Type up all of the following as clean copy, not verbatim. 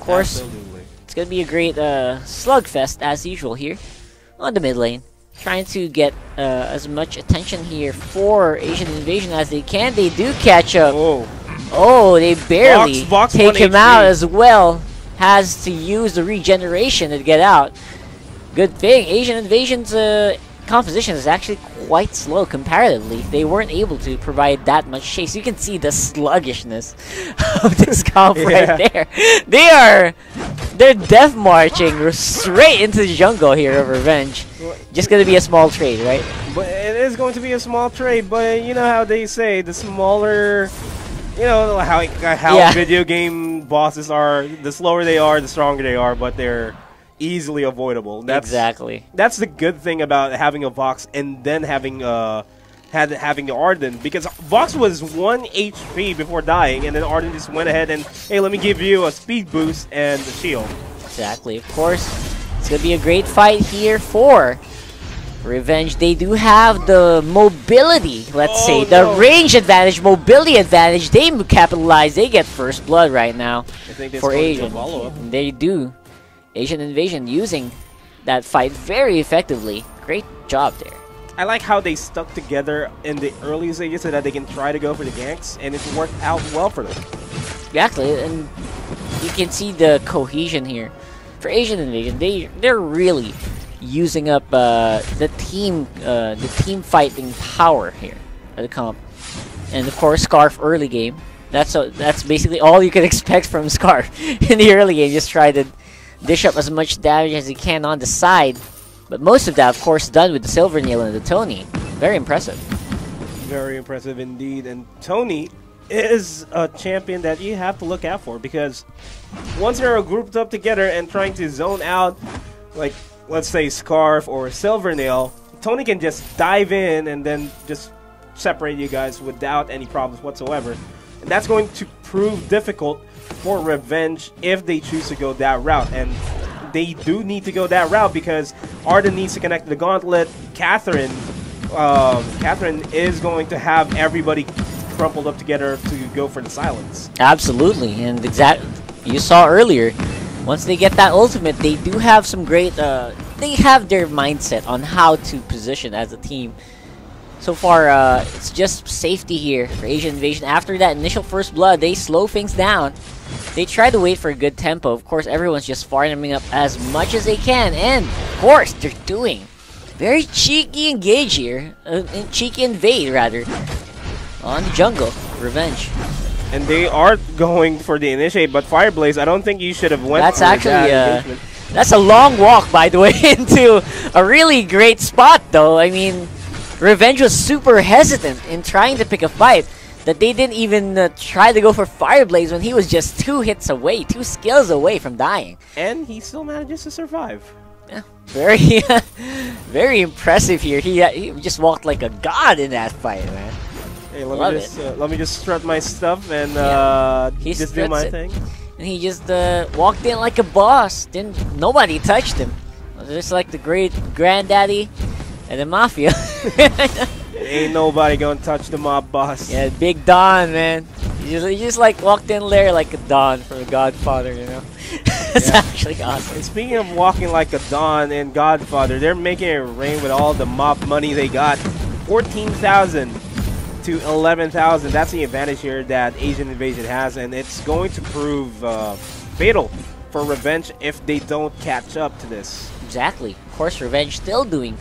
course, Absolutely. it's going to be a great slugfest as usual here on the mid lane. Trying to get as much attention here for Asian Invasion as they can. They do catch up. Oh, they barely Vox take 1 him HP. out as well. Has to use the regeneration to get out. Good thing. Asian Invasion's composition is actually quite slow comparatively. They weren't able to provide that much chase. You can see the sluggishness of this comp right there. They're death marching straight into the jungle here of Revenge. Just gonna be a small trade, right? But it is going to be a small trade, but you know how they say the smaller, you know how video game bosses are, the slower they are, the stronger they are, but they're easily avoidable. Exactly. That's the good thing about having a Vox and then having having the Arden, because Vox was 1 HP before dying, and then Arden just went ahead and, hey, let me give you a speed boost and a shield. Exactly. Of course, it's going to be a great fight here for Revenge. They do have the mobility, let's say, the range advantage, mobility advantage. They capitalize. They get first blood right now for Asian. They do. Asian Invasion using that fight very effectively. Great job there. I like how they stuck together in the early stages so that they can try to go for the ganks, and it worked out well for them. Exactly, and you can see the cohesion here. For Asian Invasion, they're really using up the team fighting power here at the comp. And of course, Scarf early game. That's basically all you can expect from Scarf in the early game. Just try to dish up as much damage as he can on the side. But most of that, of course, done with the Silver Nail and the Tony. Very impressive. Very impressive indeed. And Tony is a champion that you have to look out for, because once they're grouped up together and trying to zone out, like, let's say Scarf or Silver Nail, Tony can just dive in and then just separate you guys without any problems whatsoever. And that's going to prove difficult for Revenge if they choose to go that route. And they do need to go that route because Arden needs to connect the gauntlet. Catherine is going to have everybody crumpled up together to go for the silence. Absolutely, and you saw earlier, once they get that ultimate, they do have some great, they have their mindset on how to position as a team. So far, it's just safety here for Asian Invasion. After that initial first blood, they slow things down. They try to wait for a good tempo. Of course, everyone's just farming up as much as they can. And, of course, they're doing very cheeky engage here. Cheeky invade, rather, on the jungle. Revenge. And they are going for the initiate, but Fireblaze, I don't think you should have went That's for actually, that engagement. That's a long walk, by the way, into a really great spot, though. I mean, Revenge was super hesitant in trying to pick a fight, that they didn't even try to go for Fireblaze when he was just 2 hits away, 2 skills away from dying. And he still manages to survive. Yeah, very, very impressive here. He just walked like a god in that fight, man. Hey, let me just strut my stuff and just do my thing. And he just walked in like a boss. Nobody touched him. Just like the great granddaddy and the mafia. Ain't nobody gonna touch the mob boss. Yeah, Big Don, man. He just like walked in there like a Don from a Godfather, you know. That's actually awesome. And speaking of walking like a Don in Godfather, they're making it rain with all the mob money they got. 14,000 to 11,000. That's the advantage here that Asian Invasion has, and it's going to prove fatal for Revenge if they don't catch up to this. Exactly. Of course, Revenge still doing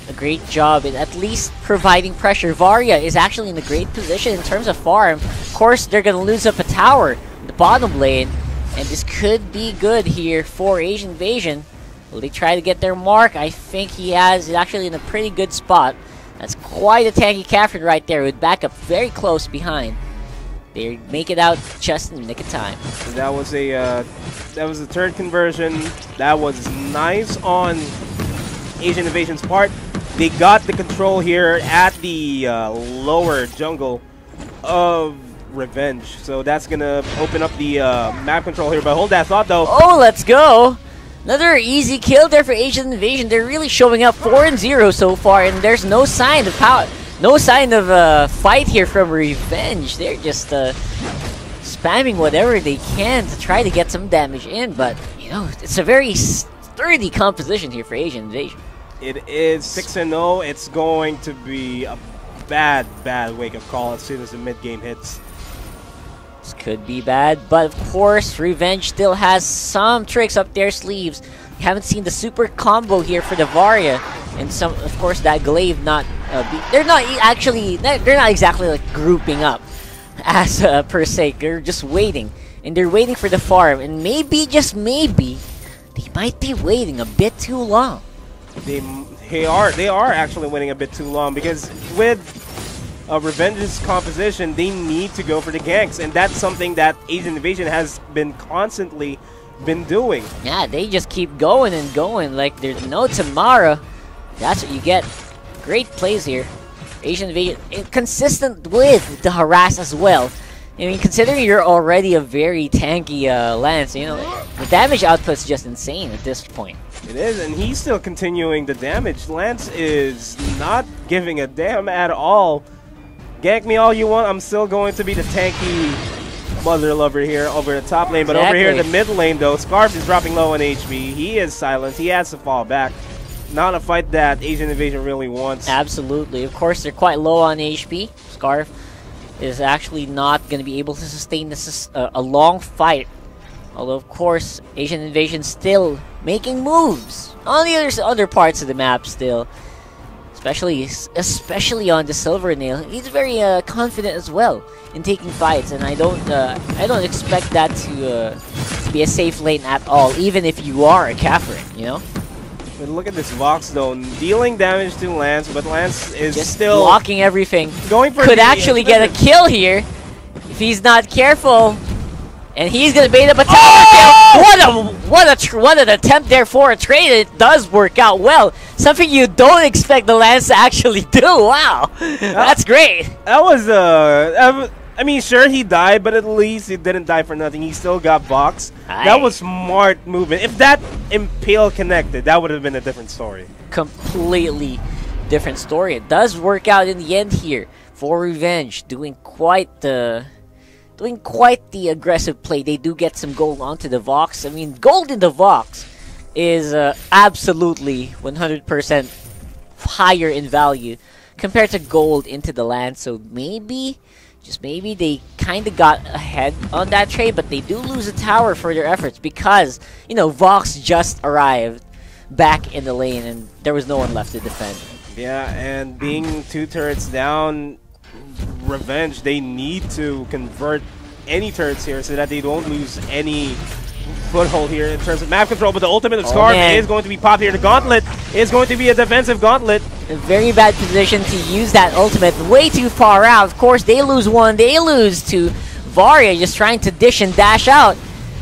a great job in at least providing pressure. Varia is actually in a great position in terms of farm. Of course, they're going to lose up a tower in the bottom lane, and this could be good here for Asian Invasion. Will they try to get their mark? I think he's actually in a pretty good spot. That's quite a tanky Catherine right there with backup very close behind. They make it out just in the nick of time. That was a third conversion. That was nice on Asian Invasion's part. They got the control here at the lower jungle of Revenge. So that's going to open up the map control here. But hold that thought, though. Oh, let's go. Another easy kill there for Asian Invasion. They're really showing up 4-0 so far, and there's no sign of power. No sign of fight here from Revenge. They're just spamming whatever they can to try to get some damage in, but, you know, it's a very sturdy composition here for Asian Invasion. It is 6-0. It's going to be a bad wake-up call as soon as the mid-game hits. This could be bad, but of course, Revenge still has some tricks up their sleeves. We haven't seen the super combo here for the Varia, and some, of course, that Glaive not. They're not exactly like grouping up as per se. They're just waiting, and they're waiting for the farm, and maybe, just maybe, they might be waiting a bit too long. They are actually waiting a bit too long, because with Revenge's composition, they need to go for the ganks, and that's something that Asian Invasion has been constantly doing. Yeah, they just keep going and going like there's no tomorrow. That's what you get. Great plays here. Asian Invasion, consistent with the harass as well. I mean, considering you're already a very tanky Lance, you know, the damage output's just insane at this point. It is, and he's still continuing the damage. Lance is not giving a damn at all. Gank me all you want, I'm still going to be the tanky mother lover here over the top lane. But over here in the mid lane, though, Scarf is dropping low on HP. He is silenced. He has to fall back. Not a fight that Asian Invasion really wants. Absolutely. Of course, they're quite low on HP. Scarf is actually not going to be able to sustain this a long fight. Although, of course, Asian Invasion still making moves on the other parts of the map still. Especially on the Silver Nail. He's very confident as well in taking fights, and I don't expect that to be a safe lane at all, even if you are a Catherine, you know? But look at this Vox though, dealing damage to Lance, but Lance is just still blocking everything. Going for could actually get a kill here if he's not careful. And he's gonna bait up a tower kill. What an attempt there for a trade. It does work out well. Something you don't expect the Lance to actually do. Wow, that's great. That was I mean, sure he died, but at least he didn't die for nothing. He still got boxed. That was smart movement. If that Impale connected, that would have been a different story. Completely different story. It does work out in the end here for Revenge, doing quite the aggressive play. They do get some gold onto the Vox. I mean, gold in the Vox is absolutely 100% higher in value compared to gold into the land. So maybe, just maybe, they kind of got ahead on that trade, but they do lose a tower for their efforts because, you know, Vox just arrived back in the lane and there was no one left to defend. Yeah, and being 2 turrets down, Revenge, they need to convert any turrets here so that they don't lose any foothold here in terms of map control. But the ultimate of Scarf is going to be popped here. The gauntlet is going to be a defensive gauntlet. A very bad position to use that ultimate, way too far out. Of course, they lose one. They lose two. Varia just trying to dish and dash out.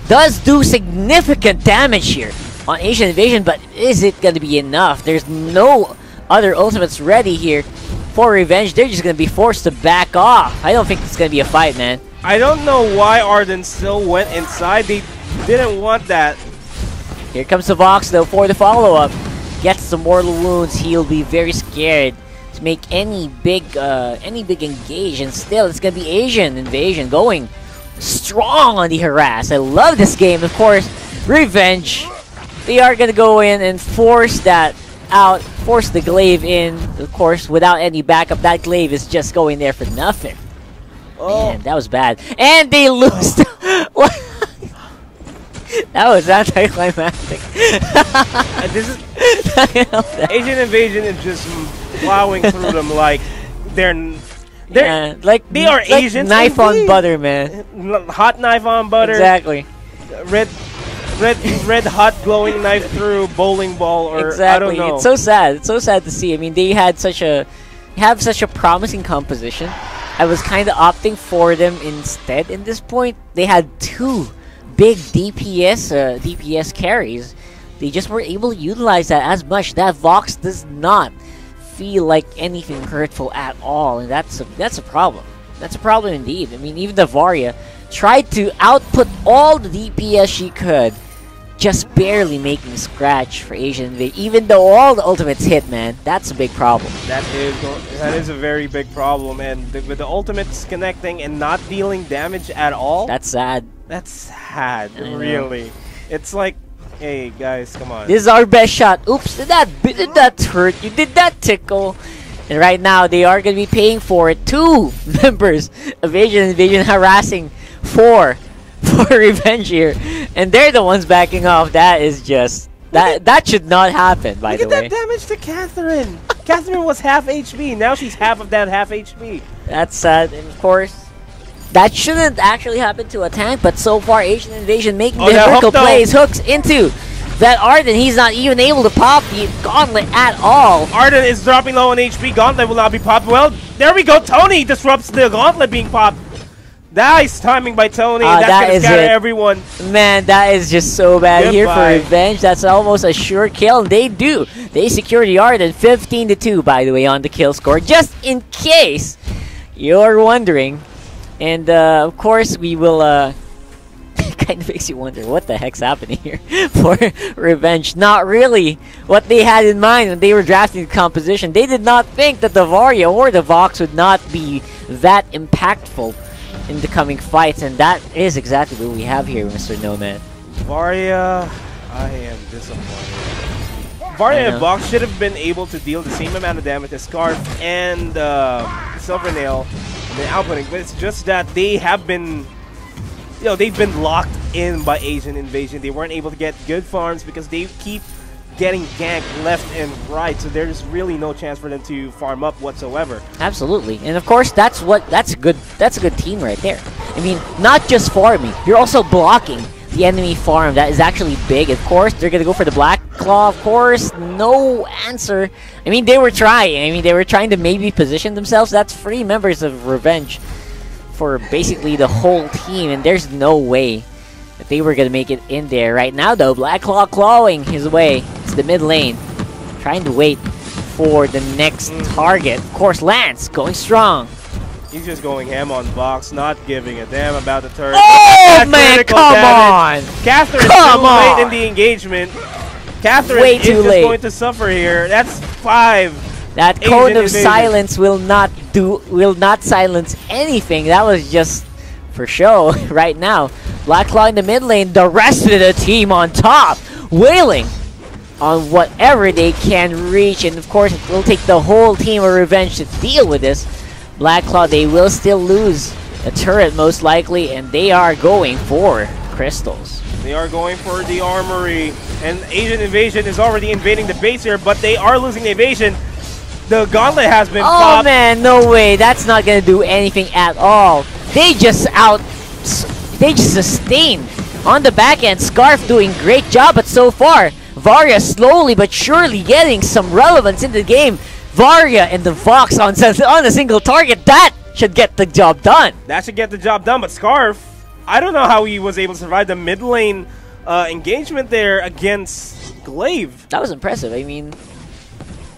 Does do significant damage here on Asian Invasion, but is it going to be enough? There's no other ultimates ready here for Revenge. They're just going to be forced to back off. I don't think it's going to be a fight, man. I don't know why Arden still went inside. They didn't want that. Here comes the Vox, though, for the follow-up. Gets some mortal wounds. He'll be very scared to make any big engage. And still, it's going to be Asian Invasion going strong on the harass. I love this game. Of course, Revenge, they are going to go in and force that out, force the glaive in. Of course, without any backup, that glaive is just going there for nothing. Oh. Man, that was bad. And they lose. That was anticlimactic. This is Asian Invasion is just plowing through them like they're like they are Asians. Knife on butter, man. Hot knife on butter. Exactly. Red hot glowing knife through bowling ball, or exactly. I don't know. It's so sad. It's so sad to see. I mean, they had such a promising composition. I was kind of opting for them instead. In this point, they had 2 big DPS carries. They just weren't able to utilize that as much. That Vox does not feel like anything hurtful at all, and that's a problem. That's a problem indeed. I mean, even the Varia tried to output all the DPS she could just barely making scratch for Asian Invasion. Even though all the ultimates hit, man, that's a big problem. That is a very big problem, and with the ultimates connecting and not dealing damage at all. That's sad. That's sad, really. It's like, hey guys, come on. This is our best shot. Oops, did that hurt you? Did that tickle? And right now, they are going to be paying for it. 2 members of Asian Invasion harassing 4 for revenge here. And they're the ones backing off. That is just... That should not happen, by the way. Look at that damage to Catherine. Catherine was half HP. Now she's half of that half HP. That's sad. And of course, that shouldn't actually happen to a tank. But so far, Asian Invasion making the vertical plays. Hooks into that Arden. He's not even able to pop the gauntlet at all. Arden is dropping low on HP. Gauntlet will not be popped. Well, there we go. Tony disrupts the gauntlet being popped. Nice timing by Tony. That's going to scatter everyone. Man, that is just so bad here for revenge. That's almost a sure kill. And they do. They secure the Arden 15-2, by the way, on the kill score. Just in case you're wondering. And, of course, we will... kind of makes you wonder what the heck's happening here for revenge. Not really what they had in mind when they were drafting the composition. They did not think that the Varia or the Vox would not be that impactful in the coming fights, and that is exactly what we have here, Mr. Nomad. Varia, I am disappointed. Varia and Vox should have been able to deal the same amount of damage as Scarf and Silvernail in the outputting, but it's just that they have been, you know, they've been locked in by Asian Invasion. They weren't able to get good farms because they keep getting ganked left and right, so there's really no chance for them to farm up whatsoever. Absolutely, and of course that's a good team right there. I mean, not just farming, you're also blocking the enemy farm. That is actually big. Of course, they're gonna go for the Black Claw. Of course, no answer. I mean, they were trying. I mean, they were trying to maybe position themselves. That's 3 members of Revenge for basically the whole team, and there's no way that they were gonna make it in there. Right now though, Black Claw clawing his way to the mid lane, trying to wait for the next target. Of course, Lance going strong. He's just going ham on Vox, not giving a damn about the turret. Oh man, come on! Catherine is too late in the engagement. Catherine is just going to suffer here. That's 5. That cone of silence will not silence anything. That was just for show right now. Black Claw in the mid lane, the rest of the team on top, wailing on whatever they can reach. And of course, it will take the whole team of Revenge to deal with this. Black Claw, they will still lose a turret most likely, and they are going for crystals. They are going for the armory, and Asian Invasion is already invading the base here, but they are losing the invasion. The gauntlet has been popped. Oh man, no way. That's not going to do anything at all. They just sustained on the back end. Scarf doing great job, but so far, Varia slowly but surely getting some relevance in the game. Varia and the Vox on a single target, that should get the job done. That should get the job done, but Scarf, I don't know how he was able to survive the mid lane engagement there against Glaive. That was impressive. I mean,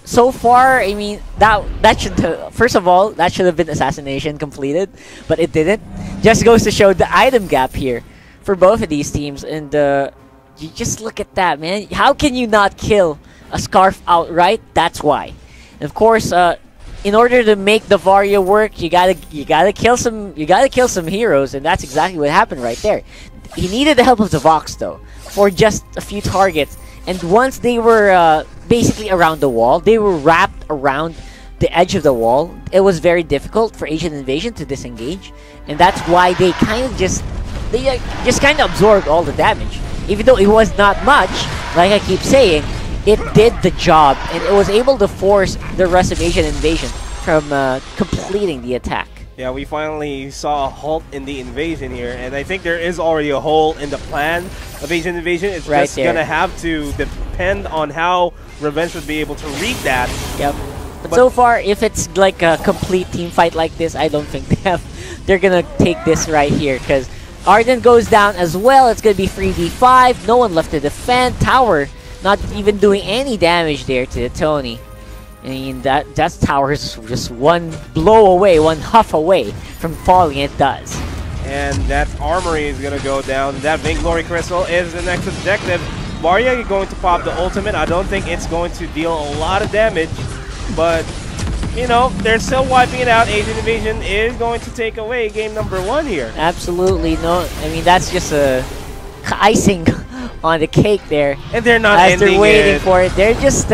so far, I mean, that should, first of all, that should have been assassination completed, but it didn't. Just goes to show the item gap here for both of these teams, and you just look at that, man. How can you not kill a Scarf outright? That's why. And of course, in order to make the Varia work, you gotta kill some heroes, and that's exactly what happened right there. He needed the help of the Vox though for just a few targets, and once they were basically around the wall, they were wrapped around the edge of the wall. It was very difficult for Asian Invasion to disengage, and that's why they kind of just absorbed all the damage, even though it was not much. Like I keep saying, it did the job, and it was able to force the rest of Asian Invasion from completing the attack. Yeah, we finally saw a halt in the invasion here, and I think there is already a hole in the plan of Asian Invasion. It's right just going to have to depend on how Revenge would be able to read that. Yep. But so far, if it's like a complete team fight like this, I don't think they're going to take this right here, because Arden goes down as well. It's going to be 3v5. No one left to defend. Tower not even doing any damage there to the Tony. I mean, that tower is just one blow away, one huff away from falling. It does. And that armory is going to go down. That Vainglory Crystal is the next objective. Maria is going to pop the ultimate. I don't think it's going to deal a lot of damage. But, you know, they're still wiping it out. Asian Invasion is going to take away game number 1 here. Absolutely. No, I mean, that's just a icing on the cake there. And they're not as ending they're waiting for it. They're just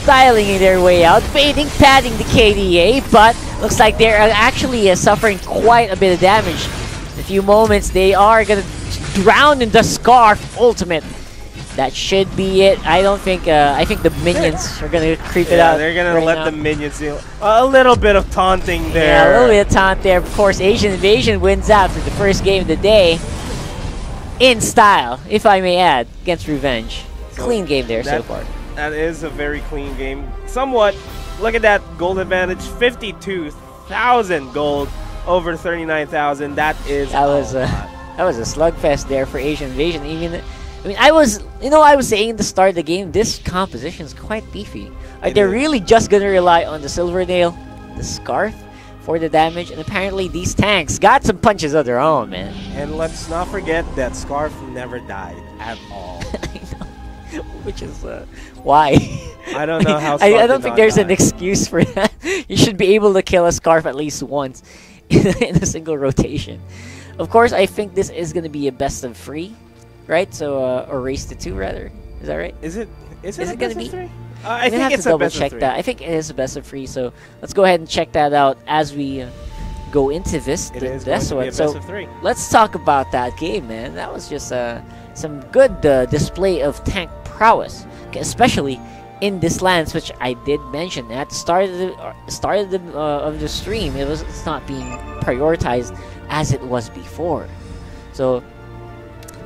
styling their way out, padding the KDA, but looks like they're actually suffering quite a bit of damage. In a few moments, they are going to drown in the Scarf ultimate. That should be it. I don't think. I think the minions are going to creep it out. They're going to let the minions deal. A little bit of taunting there. Yeah, a little bit of taunt there. Of course, Asian Invasion wins out for the first game of the day. In style, if I may add, against Revenge. Clean game there so far. That is a very clean game. Somewhat. Look at that gold advantage. 52,000 gold over 39,000. That was a slugfest there for Asian Invasion. I mean, I was saying at the start of the game, this composition is quite beefy. They're really just gonna rely on the Silvernail, the Scarf, for the damage, and apparently these tanks got some punches of their own, man. And let's not forget that Scarf never died at all. I know. Which is why? I don't know how. I don't think there's an excuse for that. You should be able to kill a Scarf at least once in a single rotation. Of course, I think this is going to be a best of 3, right? So or race to 2 rather. Is that right? Is it going to be? 3? I think it's a best of 3. I think it is a best of 3. So let's go ahead and check that out as we go into this one. Best of 3. Let's talk about that game, man. That was just some good display of tank prowess, especially in this lance, which I did mention at the start of the stream. It's not being prioritized as it was before. So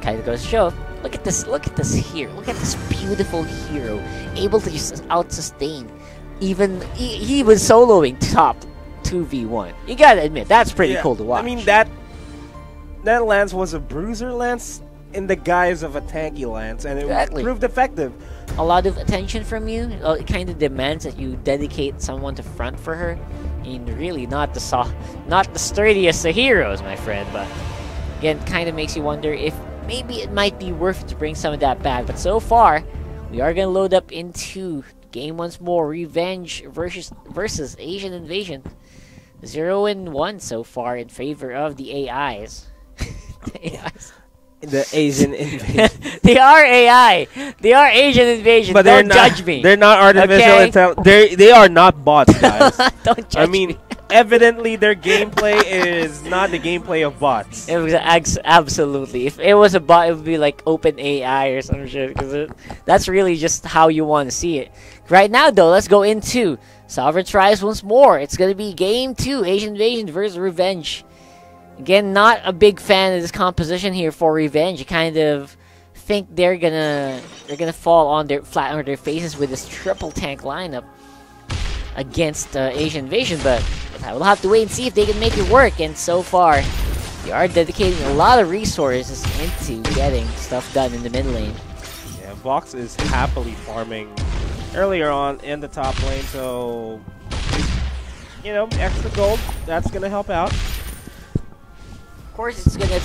kind of goes to show. Look at this hero. Look at this beautiful hero, able to just out-sustain. Even he was soloing top 2v1. You gotta admit, that's pretty cool to watch. I mean, that lance was a bruiser lance in the guise of a tanky lance, and it proved effective. A lot of attention from you. It kind of demands that you dedicate someone to front for her. I mean, really, not the sturdiest of heroes, my friend. But again, kind of makes you wonder if maybe it might be worth it to bring some of that back. But so far, we are gonna load up into game once more. Revenge versus Asian Invasion. 0-1 so far in favor of the AIs. The AIs. The Asian Invasion. They are AI. They are Asian Invasion. But don't judge me. They're not artificial intelligence. They are not bots, guys. Don't judge me. Evidently their gameplay is not the gameplay of bots. It was absolutely. If it was a bot, it would be like open AI or some shit. Because that's really just how you want to see it. Right now, though, let's go into Sovereign's Rise once more. It's going to be Game 2, Asian Invasion versus Revenge. Again, not a big fan of this composition here for Revenge. You kind of think they're gonna fall on flat on their faces with this triple tank lineup against Asian Invasion, but we'll have to wait and see if they can make it work. And so far, they are dedicating a lot of resources into getting stuff done in the mid lane. Yeah, Vox is happily farming earlier on in the top lane, so you know, extra gold, that's gonna help out. Of course, it's gonna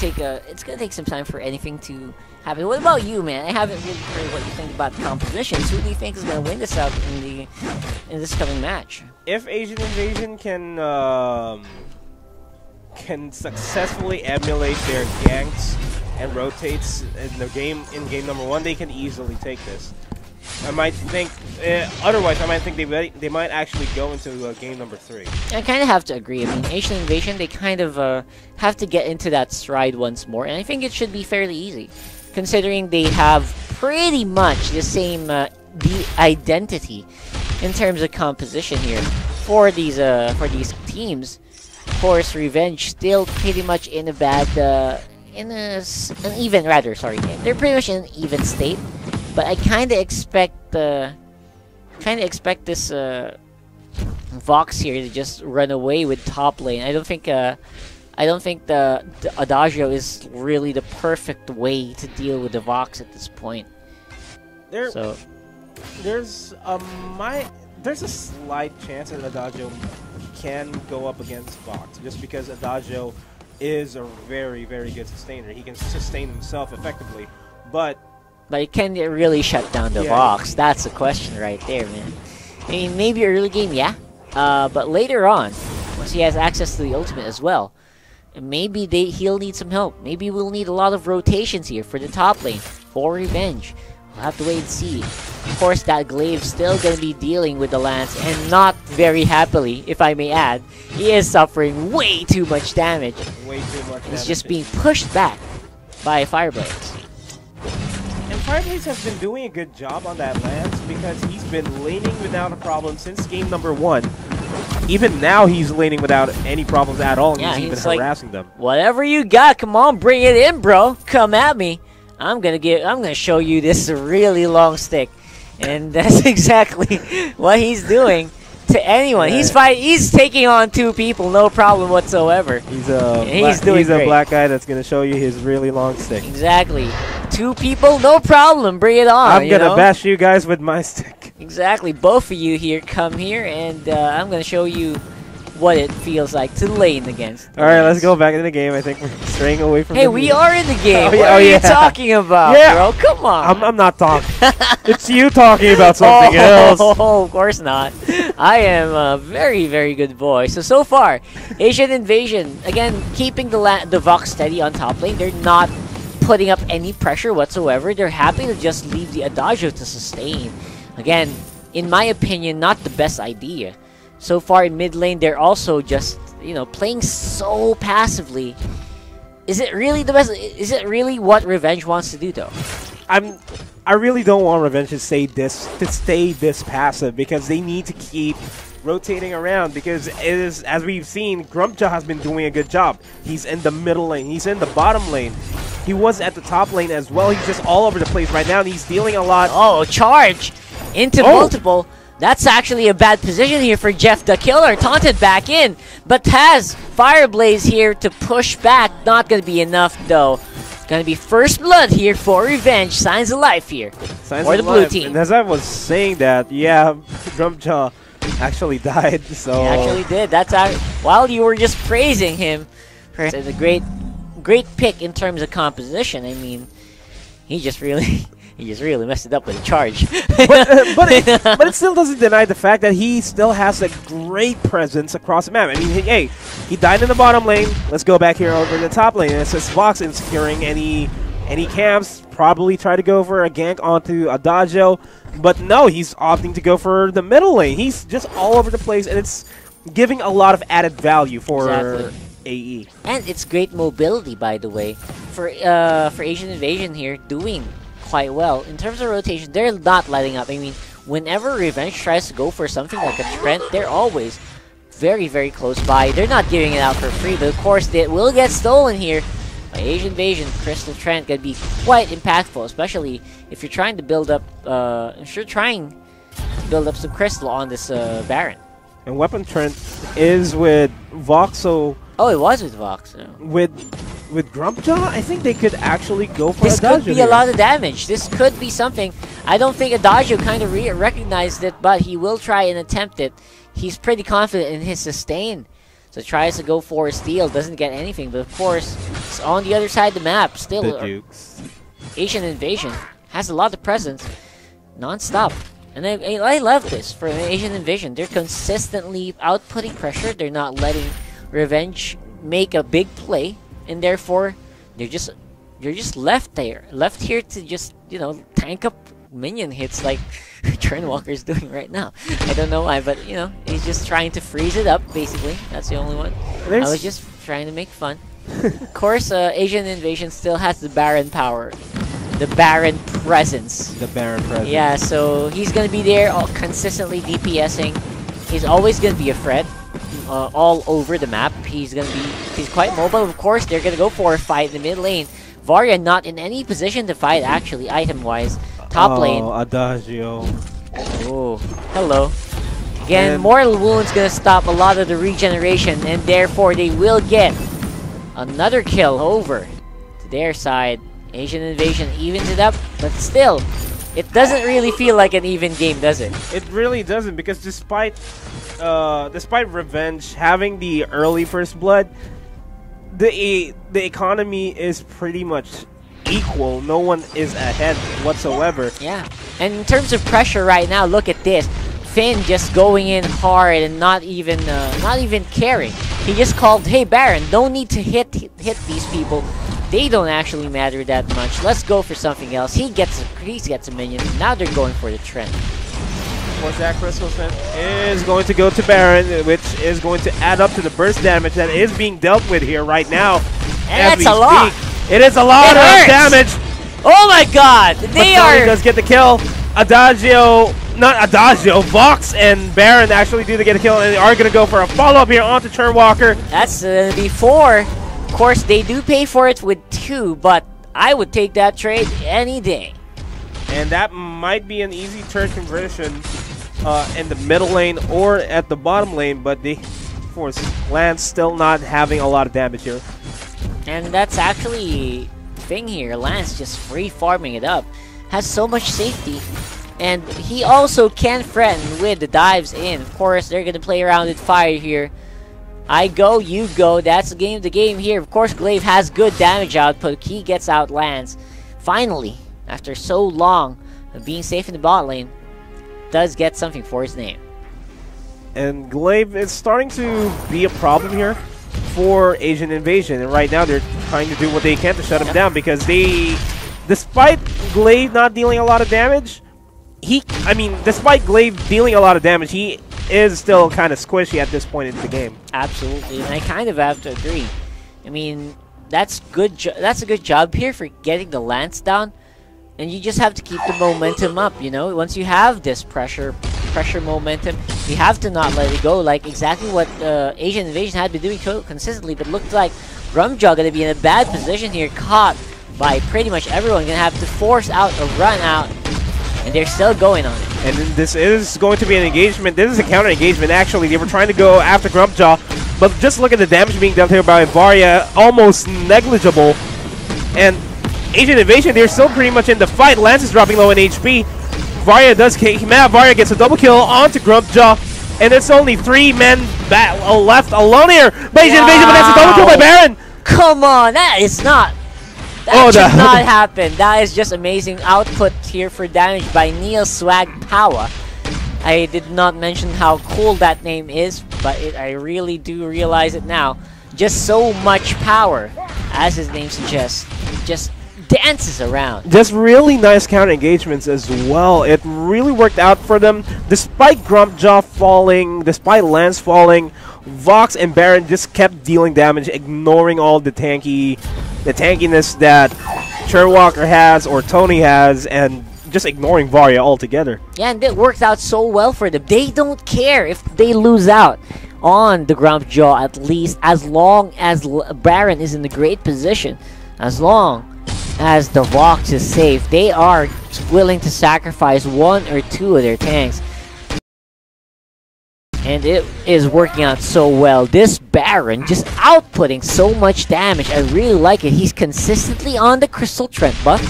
take some time for anything to happen. What about you, man? I haven't really heard what you think about the compositions. Who do you think is gonna win this out in this coming match? If Asian Invasion can successfully emulate their ganks and rotates in game number 1, they can easily take this. I might think, otherwise I might think they might actually go into game number 3. I kind of have to agree. I mean, Asian Invasion, they kind of have to get into that stride once more, and I think it should be fairly easy, considering they have pretty much the same identity in terms of composition here for these teams. Of course, Revenge still pretty much in a they're pretty much in an even state. But I kind of expect this Vox here to just run away with top lane. I don't think the Adagio is really the perfect way to deal with the Vox at this point. There's a slight chance that Adagio can go up against Vox, just because Adagio is a very, very good sustainer. He can sustain himself effectively, but can it really shut down the Vox? That's the question right there, man. I mean, maybe early game, yeah. But later on, once he has access to the ultimate as well, maybe he'll need some help. Maybe we'll need a lot of rotations here for the top lane for Revenge. We'll have to wait and see. Of course, that Glaive's still going to be dealing with the Lance, and not very happily, if I may add. He is suffering way too much damage. Way too much damage. He's just being pushed back by Fireblades. And Fireblades has been doing a good job on that Lance because he's been laning without a problem since game number 1. Even now, he's laning without any problems at all, and he's even harassing them. Whatever you got, come on, bring it in, bro. Come at me. I'm gonna show you this really long stick, and that's exactly what he's doing to anyone. Yeah. He's taking on 2 people, no problem whatsoever. He's a black guy that's gonna show you his really long stick. Exactly. 2 people, no problem. Bring it on. I'm gonna bash you guys with my stick. Exactly. Both of you here come here, and I'm gonna show you what it feels like to lane against. All right, let's go back into the game. I think we're straying away from. Hey, we are in the game. What are you talking about, bro? Come on. I'm not talking. It's you talking about something else. Oh, of course not. I am a very, very good boy. So far, Asian Invasion, again, keeping the Vox steady on top lane. They're not putting up any pressure whatsoever. They're happy to just leave the Adagio to sustain. Again, in my opinion, not the best idea. So far in mid lane, they're also just, playing so passively. Is it really the best? Is it really what Revenge wants to do, though? I really don't want Revenge to stay this passive because they need to keep rotating around because it is, as we've seen, Grumpjaw has been doing a good job. He's in the middle lane. He's in the bottom lane. He was at the top lane as well. He's just all over the place right now, and he's dealing a lot. Oh, charge into multiple. That's actually a bad position here for Jeff the Killer. Taunted back in, but has Fireblaze here to push back. Not going to be enough, though. Going to be first blood here for Revenge. Signs of life here for the blue team. And as I was saying that, yeah, Grumpjaw actually died. So he actually did. That's while you were just praising him for the great pick in terms of composition. I mean, he just really messed it up with a charge. but it still doesn't deny the fact that he still has a great presence across the map. I mean, hey, he died in the bottom lane. Let's go back here over in the top lane. And it says Vox in securing any camps. Probably try to go for a gank onto Adagio. But no, he's opting to go for the middle lane. He's just all over the place, and it's giving a lot of added value for AE. And it's great mobility, by the way, for Asian Invasion here, doing quite well. In terms of rotation, they're not letting up. I mean, whenever Revenge tries to go for something like a Trent, they're always very, very close by. They're not giving it out for free, but of course, it will get stolen here by Asian Invasion. Crystal Trent can be quite impactful, especially if you're trying to build up, some Crystal on this Baron. And Weapon Trent is with Vox, so... Oh, it was with Vox. Yeah. With Grumpjaw, I think they could actually go for this Adagio. This could be a lot of damage. This could be something. I don't think Adagio kind of recognized it, but he will try and attempt it. He's pretty confident in his sustain. So tries to go for a steal, doesn't get anything. But of course, it's on the other side of the map. Still, Asian Invasion has a lot of presence, non-stop. And I love this for Asian Invasion. They're consistently outputting pressure. They're not letting Revenge make a big play, and therefore they're just left here to just tank up minion hits like Turnwalker's doing right now. I don't know why, but he's just trying to freeze it up. Basically, that's the only one. I was just trying to make fun. Of course, Asian Invasion still has the Baron power. The Baron presence. The Baron presence. Yeah, so he's going to be there consistently DPSing. He's always going to be a threat all over the map. He's quite mobile. Of course, they're going to go for a fight in the mid lane. Varya not in any position to fight, actually, item-wise. Top lane. Oh, Adagio. Oh, hello. Again, Mortal Wound's going to stop a lot of the regeneration, and therefore they will get another kill over to their side. Asian Invasion evens it up, but still, it doesn't really feel like an even game, does it? It really doesn't, because despite Revenge having the early first blood, the economy is pretty much equal. No one is ahead whatsoever. Yeah. And in terms of pressure right now, look at this. Finn just going in hard and not even caring. He just called, "Hey Baron, no need to hit these people. They don't actually matter that much. Let's go for something else." He gets a minion. Now they're going for the trend. What's that crystal spin is going to go to Baron, which is going to add up to the burst damage that is being dealt with here right now. And that's a lot. It is a lot of damage. Oh my God! They does get the kill. Vox and Baron actually do get a kill, and they are going to go for a follow-up here onto Turnwalker. That's before. Of course, they do pay for it with 2, but I would take that trade any day. And that might be an easy turn conversion in the middle lane or at the bottom lane, but of course, Lance still not having a lot of damage here. And that's actually the thing here. Lance just free farming it up. Has so much safety. And he also can threaten with the dives in. Of course, they're going to play around with fire here. I go, you go. That's the game here. Of course, Glaive has good damage output. He gets out Lance. Finally, after so long of being safe in the bot lane, does get something for his name. And Glaive is starting to be a problem here for Asian Invasion. And right now, they're trying to do what they can to shut him down, because despite Glaive not dealing a lot of damage, despite Glaive dealing a lot of damage, he is still kind of squishy at this point in the game. Absolutely, and I kind of have to agree. I mean, that's good. That's a good job here for getting the Lance down, and you just have to keep the momentum up. You know, once you have this pressure momentum, you have to not let it go. Like exactly what Asian Invasion had been doing consistently, but looked like Grumjaw gonna be in a bad position here, caught by pretty much everyone. Gonna have to force out a run out. And they're still going on it. And this is going to be an engagement. This is a counter engagement, actually. They were trying to go after Grumpjaw, but just look at the damage being dealt here by Varya. Almost negligible. And Asian Invasion, they're still pretty much in the fight. Lance is dropping low in HP. Varya gets a double kill onto Grumpjaw. And it's only 3 men left alone here by Asian Invasion, but that's a double kill by Baron. Come on, that is not... That should not happen. That is just amazing output here for damage by Neil Swag Power. I did not mention how cool that name is, but I really do realize it now. Just so much power, as his name suggests. Just dances around. Just really nice counter engagements as well. It really worked out for them. Despite Grumpjaw falling, despite Lance falling, Vox and Baron just kept dealing damage, ignoring all the tankiness that Turnwalker has or Tony has, and just ignoring Varya altogether. Yeah, and it worked out so well for them. They don't care if they lose out on the Grumpjaw, at least as long as Baron is in a great position. As long as the Vox is safe, they are willing to sacrifice 1 or 2 of their tanks. And it is working out so well. This Baron just outputting so much damage. I really like it. He's consistently on the Crystal Trent buff,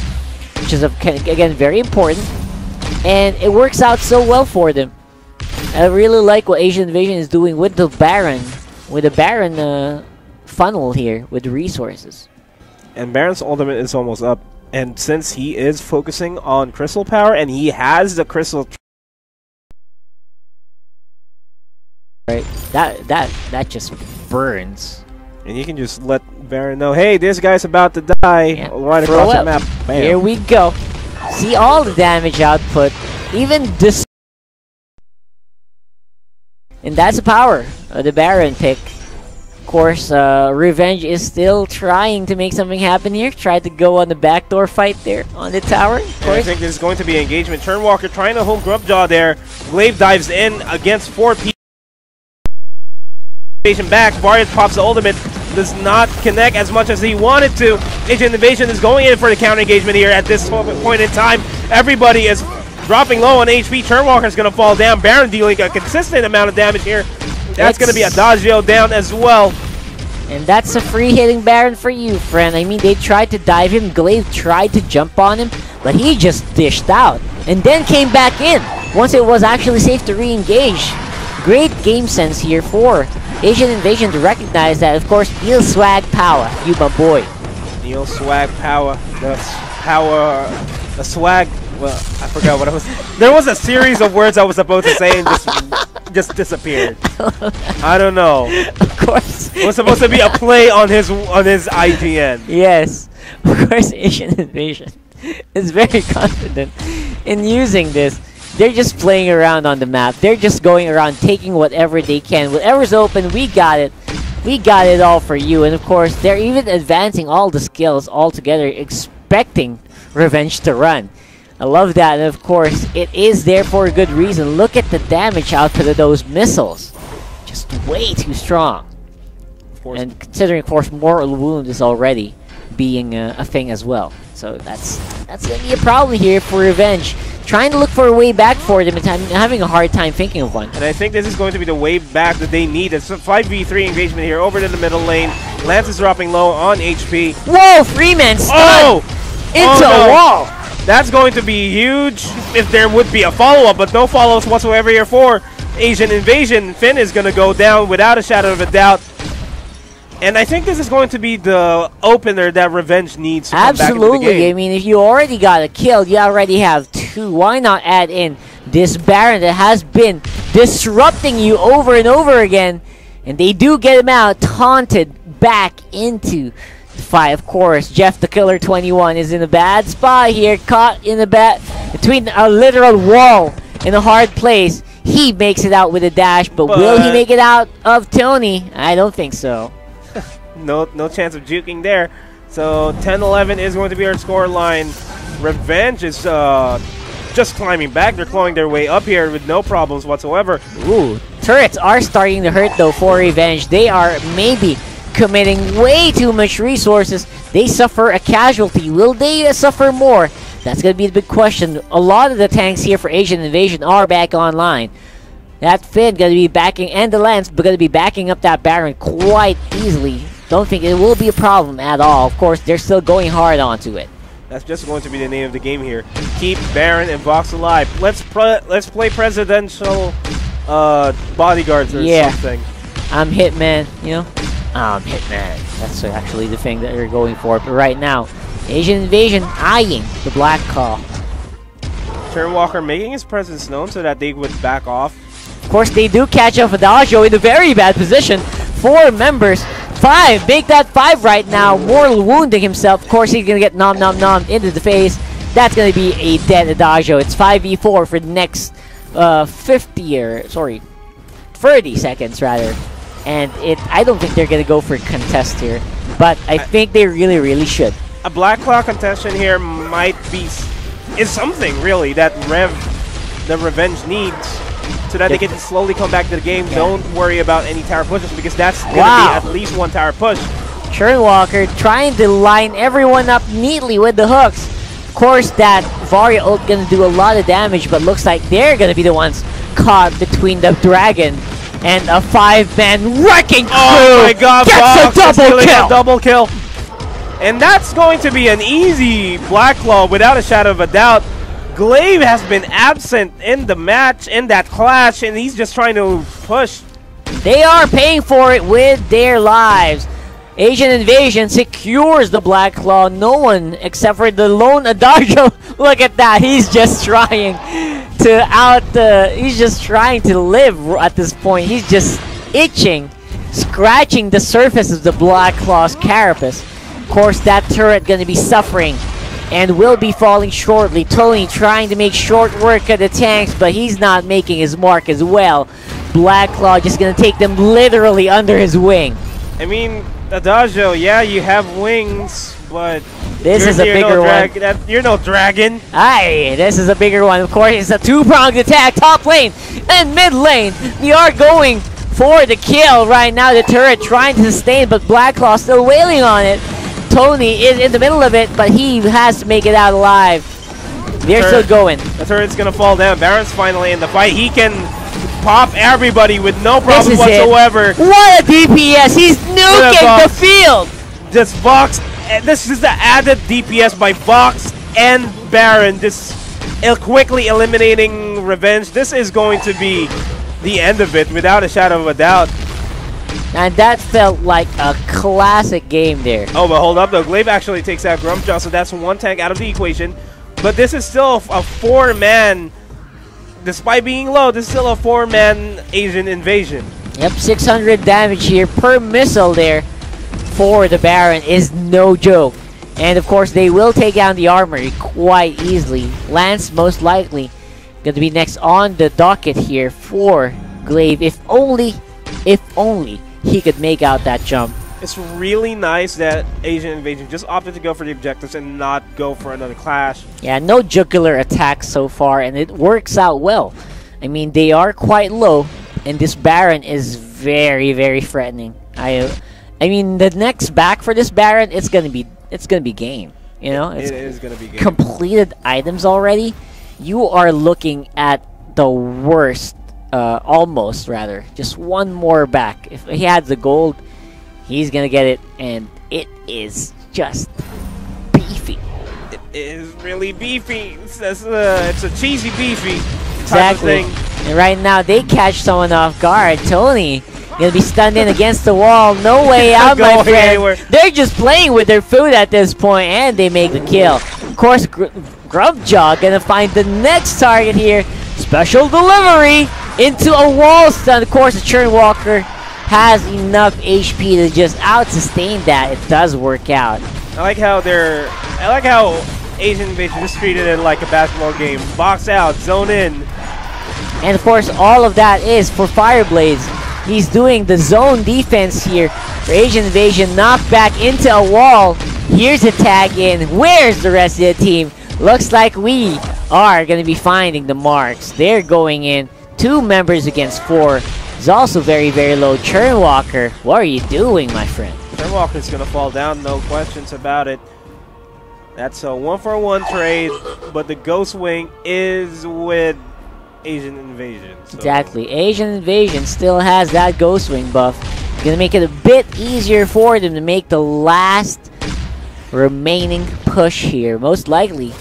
which is, again, very important. And it works out so well for them. I really like what Asian Invasion is doing with the Baron. With the Baron funnel here with the resources. And Baron's ultimate is almost up. And since he is focusing on Crystal Power and he has the Crystal... Right, that just burns. And you can just let Baron know, hey, this guy's about to die right across the map. Bam. Here we go. See all the damage output, even this. And that's the power of the Baron pick. Of course, Revenge is still trying to make something happen here. Tried to go on the backdoor fight there on the tower. I think this is going to be engagement. Turnwalker trying to hold Grubjaw there. Glaive dives in against 4 people. Back, Varya pops the ultimate, does not connect as much as he wanted to. Asian Invasion is going in for the counter engagement here at this point in time. Everybody is dropping low on HP. Turnwalker is going to fall down. Baron dealing a consistent amount of damage here. That's going to be Adagio down as well. And that's a free hitting Baron for you, friend. I mean, they tried to dive him. Glaive tried to jump on him, but he just dished out. And then came back in once it was actually safe to re-engage. Great game sense here for Asian Invasion to recognize that, of course, Neil Swag Power, you my boy. Neil Swag Power, the swag. Well, I forgot what I was. There was a series of words I was supposed to say and just disappeared. I don't know. Of course, it was supposed to be a play on his IGN. Yes, of course, Asian Invasion is very confident in using this. They're just playing around on the map. They're just going around, taking whatever they can. Whatever's open, we got it. We got it all for you. And of course, they're even advancing all the skills all together, expecting Revenge to run. I love that. And of course, it is there for a good reason. Look at the damage output of those missiles. Just way too strong. And considering, of course, mortal wound is already being a thing as well. So that's going to be a problem here for Revenge. Trying to look for a way back for them and having a hard time thinking of one. And I think this is going to be the way back that they need. It's a 5v3 engagement here over to the middle lane. Lance is dropping low on HP. Whoa, Freeman stunned into a wall. That's going to be huge if there would be a follow-up, but no follow-ups whatsoever here for Asian Invasion. Finn is going to go down without a shadow of a doubt. And I think this is going to be the opener that Revenge needs to come back into the game. I mean, if you already got a kill, you already have 2. Why not add in this Baron that has been disrupting you over and over again? And they do get him out, taunted back into the fight. Of course, Jeff the Killer 21 is in a bad spot here, caught in between a literal wall in a hard place. He makes it out with a dash, but will he make it out of Tony? I don't think so. No chance of juking there. So 10-11 is going to be our score line. Revenge is just climbing back. They're clawing their way up here with no problems whatsoever. Ooh, turrets are starting to hurt though for Revenge. They are maybe committing way too much resources. They suffer a casualty. Will they suffer more? That's going to be the big question. A lot of the tanks here for Asian Invasion are back online. That Finn going to be backing, and the Lance going to be backing up that Baron quite easily. Don't think it will be a problem at all. Of course, they're still going hard onto it. That's just going to be the name of the game here. Keep Baron and Vox alive. Let's play presidential bodyguards or something. I'm Hitman, you know? I'm Hitman. That's actually the thing that they're going for. But right now, Asian Invasion eyeing the Black Claw. Turnwalker making his presence known so that they would back off. Of course, they do catch up with Ajo in a very bad position. 4 members. 5. Make that 5 right now. Mortal wounding himself. Of course, he's going to get nom into the face. That's going to be a dead Adagio. It's 5v4 for the next 30 seconds rather. And I don't think they're going to go for a contest here. But I think they really should. A Black Claw contestation here is something really that the Revenge needs. So that they can slowly come back to the game. Yeah. Don't worry about any tower pushes because that's going to be at least 1 tower push. Churnwalker trying to line everyone up neatly with the hooks. Of course, that Varia ult going to do a lot of damage, but looks like they're going to be the ones caught between the Dragon and a 5-man wrecking crew. Oh my god, gets a double kill. And that's going to be an easy Black Claw without a shadow of a doubt. Glaive has been absent in the match, in that clash, and he's just trying to push. They are paying for it with their lives. Asian Invasion secures the Black Claw. No one except for the lone Adagio. Look at that. He's just trying to live at this point. He's just itching, scratching the surface of the Black Claw's carapace. Of course, that turret going to be suffering and will be falling shortly. Tony trying to make short work of the tanks, but he's not making his mark as well. Black Claw just going to take them literally under his wing. I mean, Adagio, yeah, you have wings, but this is a bigger one. You're no dragon. Aye, this is a bigger one. Of course, it's a 2-pronged attack. Top lane and mid lane. We are going for the kill right now. The turret trying to sustain, but Black Claw still wailing on it. Tony is in the middle of it, but he has to make it out alive. They're still going. The turret's going to fall down. Baron's finally in the fight. He can pop everybody with no problem whatsoever. What a DPS! He's nuking the field! This is the added DPS by Vox and Baron. This quickly eliminating Revenge. This is going to be the end of it without a shadow of a doubt. And that felt like a classic game there. Oh, but hold up though. Glaive actually takes out Grumpjaw, so that's one tank out of the equation. But this is still a 4-man. Despite being low, this is still a 4-man Asian invasion. Yep, 600 damage here per missile there for the Baron is no joke. And of course, they will take down the armory quite easily. Lance most likely going to be next on the docket here for Glaive. If only he could make out that jump. It's really nice that Asian Invasion just opted to go for the objectives and not go for another clash. Yeah, no jugular attacks so far, and it works out well. I mean, they are quite low, and this Baron is very, very threatening. I mean, the next back for this Baron, it's gonna be game. You know, it is gonna be game. Completed items already. You are looking at the worst. Almost, rather. Just one more back. If he had the gold, he's gonna get it, and it is just beefy. It is really beefy. It's a cheesy beefy type Exactly. of thing. And right now, they catch someone off guard. Tony gonna be stunned in against the wall. No way out, my friend. Anywhere. They're just playing with their food at this point, and they make the kill. Of course, Grumpjaw gonna find the next target here. Special delivery into a wall stun. Of course, the Churnwalker has enough HP to just out-sustain that. It does work out. I like how Asian Invasion just treated it like a basketball game. Box out, zone in. And of course, all of that is for Fireblades. He's doing the zone defense here for Asian Invasion. Knocked back into a wall. Here's a tag in. Where's the rest of the team? Looks like we are going to be finding the marks. They're going in. 2 members against 4. He's also very, very low. Churnwalker, what are you doing, my friend? Churnwalker's going to fall down, no questions about it. That's a 1-for-1 trade, but the Ghost Wing is with Asian Invasion. So. Exactly. Asian Invasion still has that Ghost Wing buff. Gonna make it a bit easier for them to make the last remaining push here. Most likely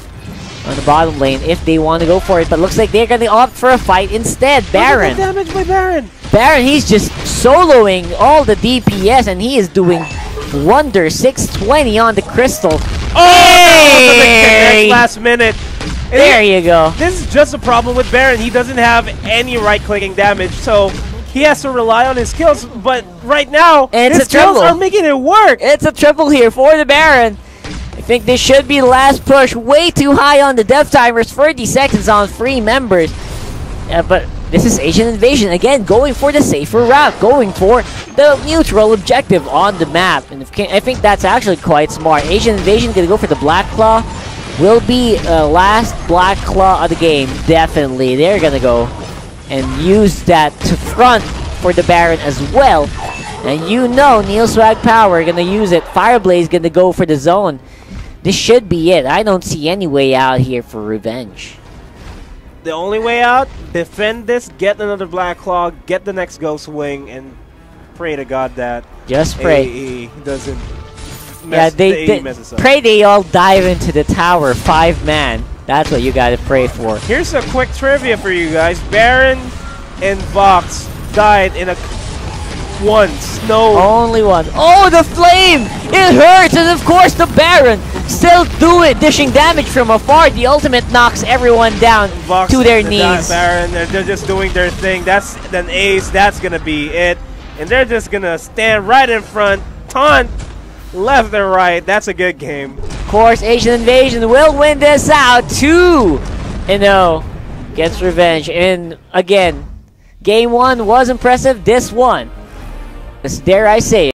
on the bottom lane if they want to go for it. But looks like they're gonna opt for a fight instead. Baron. Look at the damage by Baron. Baron, he's just soloing all the DPS and he is doing wonders. 620 on the crystal. Hey! Last minute. There you go. This is just a problem with Baron. He doesn't have any right-clicking damage, so he has to rely on his skills. But right now, it's his skills are making it work. It's a triple here for the Baron. I think this should be the last push. Way too high on the death timers. 30 seconds on 3 members. But this is Asian Invasion. Again, going for the safer route. Going for the neutral objective on the map. And I think that's actually quite smart. Asian Invasion going to go for the Black Claw. Will be last Black Claw of the game. Definitely. They're going to go and use that to front for the Baron as well. And you know Neil Swag Power going to use it. Fireblaze going to go for the zone. This should be it. I don't see any way out here for revenge. The only way out, defend this, get another Black Claw, get the next Ghost Wing, and pray to God that just pray AE doesn't messes up. Pray they all dive into the tower 5-man. That's what you gotta pray for. Here's a quick trivia for you guys. Baron and Vox died in once. No. Only one. Oh, the flame! It hurts, and of course the Baron still dishing damage from afar. The ultimate knocks everyone down Vox to their knees. Baron, they're just doing their thing. That's an ace. That's gonna be it. And they're just gonna stand right in front, taunt left and right. That's a good game. Of course, Asian Invasion will win this out. 2-0 gets revenge. And again, game 1 was impressive. This one, dare I say it,